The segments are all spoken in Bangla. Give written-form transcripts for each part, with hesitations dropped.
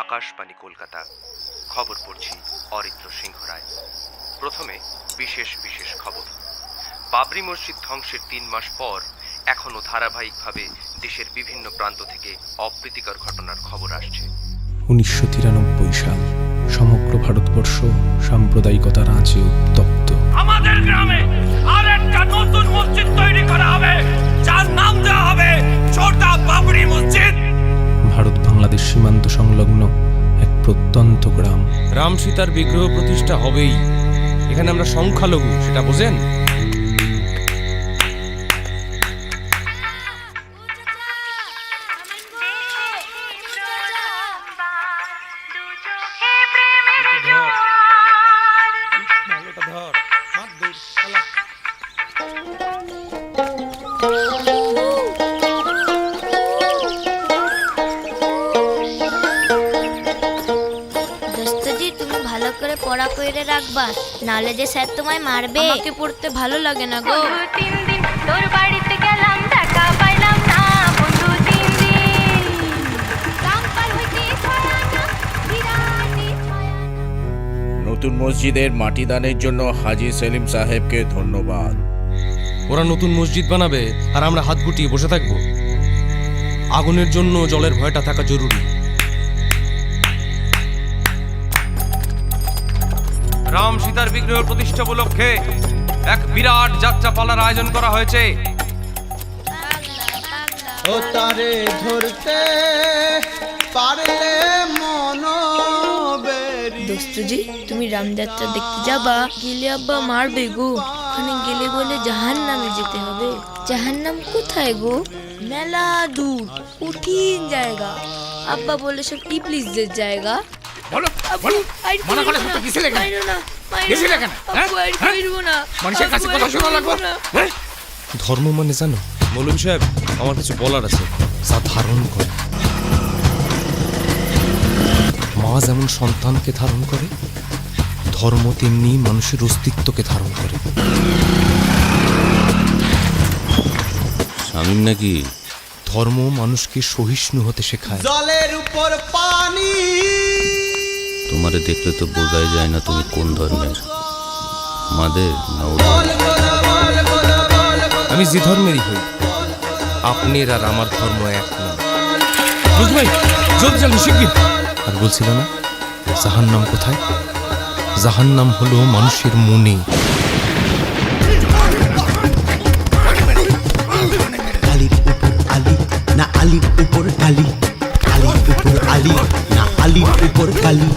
আকাশবাণী কলকাতা। খবর পড়ছি অরিত্র সিংহ রায়। প্রথমে বিশেষ বিশেষ খবর। বাবরি মসজিদ ধ্বংসের 3 মাস পর এখনও ধারাবাহিকভাবে দেশের বিভিন্ন প্রান্ত থেকে অপ্রীতিকর ঘটনার খবর আসছে। 1993 সাল সমগ্র ভারতবর্ষ সাম্প্রদায়িকতার আঁচে উত্তপ্ত। আমাদের গ্রামে আরেকটা নতুন মসজিদ তৈরি করা হবে, যার নাম দেওয়া হবে ছোটা বাবরি মসজিদ। ভারত বাংলাদেশ সীমান্ত সংলগ্ন এক প্রত্যন্ত গ্রাম। রাম সীতার বিগ্রহ প্রতিষ্ঠা হবেই। এখানে আমরা সংখ্যালঘু, সেটা বোঝেন? পড়া করে রাখবা, নালে যে স্যার তোমায় মারবে। আমাকে পড়তে ভালো লাগে না গো। 3 দিন তোর বাড়িতে গেলাম, টাকা পাইলাম না বন্ধু। 3 দিন কাম পার হইতে ছয়ানা বিরাটি ছয়ানা। নতুন মসজিদের মাটি দানের জন্য হাজী সেলিম সাহেবকে ধন্যবাদ। ওরা নতুন মসজিদ বানাবে আর আমরা হাত গুটিয়ে বসে থাকবো? আগুনের জন্য জলের ভয়টা থাকা জরুরি। রাম সীতার বিগ্রহ প্রতিষ্ঠা উপলক্ষে এক বিরাট যাত্রাপালার আয়োজন করা হয়েছে। ও তারে ধরতে পারলে মনোবেরি। দোস্তজি, তুমি রামযাত্রা দেখতে যাবা? গেলে আব্বা মারবে গো। ওখানে গেলে বলে জাহান্নামে যেতে হবে। জাহান্নাম কোথায় গো? মেলা দূর, কঠিন জায়গা। আব্বা বলে সব ইবলিসদের জায়গা। ধর্ম মানে জানো মৌলভী সাহেব, আমার কিছু বলার আছে। যা ধারণ করে। মা যেমন সন্তানকে ধারণ করে, ধর্ম তেমনি মানুষের অস্তিত্বকে ধারণ করে। শামীম নাকি? ধর্ম মানুষকে সহিষ্ণু হতে শেখায়। জলের উপর পানি। তোমারে দেখলে তো বোঝাই যায় না তুমি কোন ধর্মের। আমাদের আমি যে ধর্মেরই হই, আপনার আর আমার ধর্ম এক না। ভাই জলদি জলদি শিগগির। আর বলছিল না জাহান্নাম কোথায়? জাহান্নাম হলো মানুষের মনে। আলির উপর আলি না আলির উপর কালি, আলির উপর আলি না আলির উপর কালি।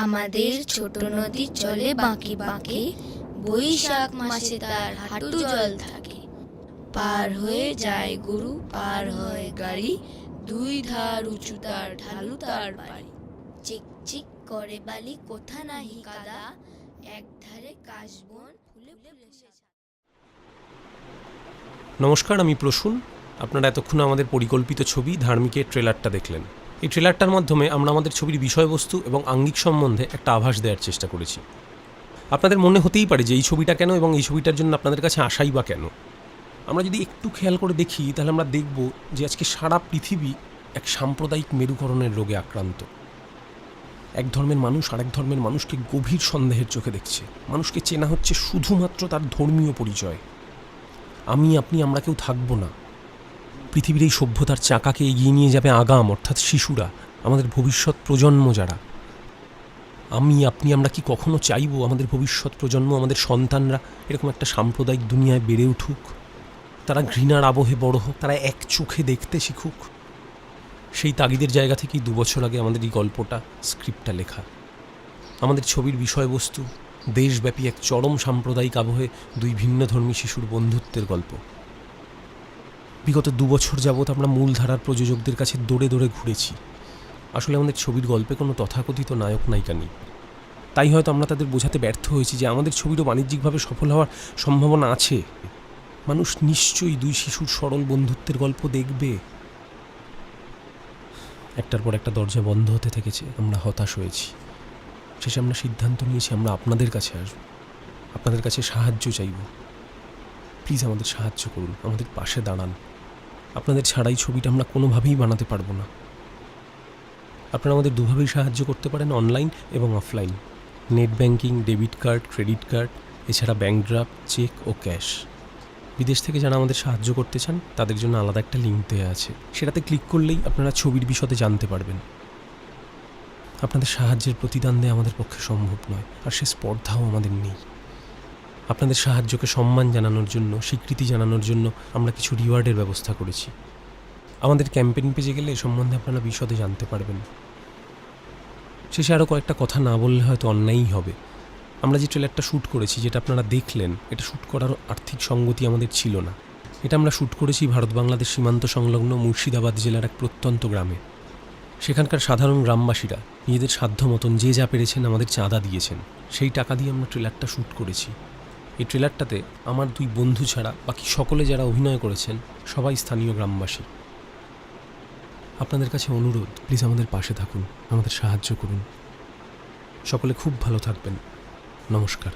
আমাদের ছোট নদী চলে বাঁকে বাঁকে, বৈশাখ মাসে তার হাঁটু জল থাকে। পার হয়ে যায় গরু, পার হয় গাড়ি, 2 ধার উঁচু তার, ঢালু তার বাড়ি। চিক চিক করে বালি, কোথা নাহি কাদা, এক ধারে কাশবন ফুলে ফুলে সাজা। নমস্কার, আমি প্রসূন। আপনারা এতক্ষণ আমাদের পরিকল্পিত ছবি ধার্মিকের ট্রেলারটা দেখলেন। এই ট্রেলারটার মাধ্যমে আমরা আমাদের ছবির বিষয়বস্তু এবং আঙ্গিক সম্বন্ধে একটা আভাস দেওয়ার চেষ্টা করেছি। আপনাদের মনে হতেই পারে যে এই ছবিটা কেন এবং এই ছবিটার জন্য আপনাদের কাছে আসাই বা কেন। আমরা যদি একটু খেয়াল করে দেখি তাহলে আমরা দেখব যে আজকে সারা পৃথিবী এক সাম্প্রদায়িক মেরুকরণের রোগে আক্রান্ত। এক ধর্মের মানুষ আরেক ধর্মের মানুষকে গভীর সন্দেহের চোখে দেখছে। মানুষকে চেনা হচ্ছে শুধুমাত্র তার ধর্মীয় পরিচয়। আমি আপনি আমরা কেউ থাকবো না। পৃথিবীর এই সভ্যতার চাকাকে এগিয়ে নিয়ে যাবে আগাম, অর্থাৎ শিশুরা, আমাদের ভবিষ্যৎ প্রজন্ম যারা। আমি আপনি আমরা কি কখনো চাইবো আমাদের ভবিষ্যৎ প্রজন্ম, আমাদের সন্তানরা এরকম একটা সাম্প্রদায়িক দুনিয়ায় বেড়ে উঠুক? তারা ঘৃণার আবহে বড় হোক, তারা এক চোখে দেখতে শিখুক। সেই তাগিদের জায়গা থেকেই 2 বছর আগে আমাদের এই গল্পটা, স্ক্রিপ্টটা লেখা। আমাদের ছবির বিষয়বস্তু দেশব্যাপী এক চরম সাম্প্রদায়িক আবহে 2 ভিন্নধর্মী শিশুর বন্ধুত্বের গল্প। বিগত 2 বছর যাবৎ আমরা মূলধারার প্রযোজকদের কাছে দৌড়ে দৌড়ে ঘুরেছি। আসলে আমাদের ছবির গল্পে কোনো তথাকথিত নায়ক নায়িকা নেই। তাই হয়তো আমরা তাদের বোঝাতে ব্যর্থ হয়েছি যে আমাদের ছবিরও বাণিজ্যিকভাবে সফল হওয়ার সম্ভাবনা আছে। মানুষ নিশ্চয়ই দুই শিশুর সরল বন্ধুত্বের গল্প দেখবে। একটার পর একটা দরজা বন্ধ হতে থেকেছে, আমরা হতাশ হয়েছি। শেষে আমরা সিদ্ধান্ত নিয়েছি আমরা আপনাদের কাছে আসব, আপনাদের কাছে সাহায্য চাইব। প্লিজ আমাদের সাহায্য করুন, আমাদের পাশে দাঁড়ান। আপনাদের ছাড়াই ছবিটা আমরা কোনোভাবেই বানাতে পারবো না। আপনারা আমাদের দুভাবেই সাহায্য করতে পারেন, অনলাইন এবং offline. Net banking, debit card, credit card, এছাড়া ব্যাংক ড্রাফট, চেক ও ক্যাশ। বিদেশ থেকে যারা আমাদের সাহায্য করতে চান তাদের জন্য আলাদা একটা লিঙ্ক দেওয়া আছে, সেটাতে ক্লিক করলেই আপনারা ছবির বিশদে জানতে পারবেন। আপনাদের সাহায্যের প্রতিদান দেওয়া আমাদের পক্ষে সম্ভব নয়, আর সে স্পর্ধাও আমাদের নেই। আপনাদের সাহায্যকে সম্মান জানানোর জন্য, স্বীকৃতি জানানোর জন্য আমরা কিছু রিওয়ার্ডের ব্যবস্থা করেছি। আমাদের ক্যাম্পেইন পেজে গেলে এ সম্বন্ধে আপনারা বিশদে জানতে পারবেন। শেষে আরও কয়েকটা কথা না বললে হয়তো অন্যায়ই হবে। আমরা যে ট্রেলারটা শ্যুট করেছি, যেটা আপনারা দেখলেন, এটা শ্যুট করার আর্থিক সঙ্গতি আমাদের ছিল না। এটা আমরা শ্যুট করেছি ভারত বাংলাদেশ সীমান্ত সংলগ্ন মুর্শিদাবাদ জেলার এক প্রত্যন্ত গ্রামে। সেখানকার সাধারণ গ্রামবাসীরা নিজেদের সাধ্য মতন যে যা পেরেছেন আমাদের চাঁদা দিয়েছেন, সেই টাকা দিয়ে আমরা ট্রেলারটা শ্যুট করেছি। এই ট্রেলারটাতে আমার দুই বন্ধু ছাড়া বাকি সকলে যারা অভিনয় করেছেন সবাই স্থানীয় গ্রামবাসী। আপনাদের কাছে অনুরোধ, প্লিজ আমাদের পাশে থাকুন, আমাদের সাহায্য করুন। সকলে খুব ভালো থাকবেন। নমস্কার।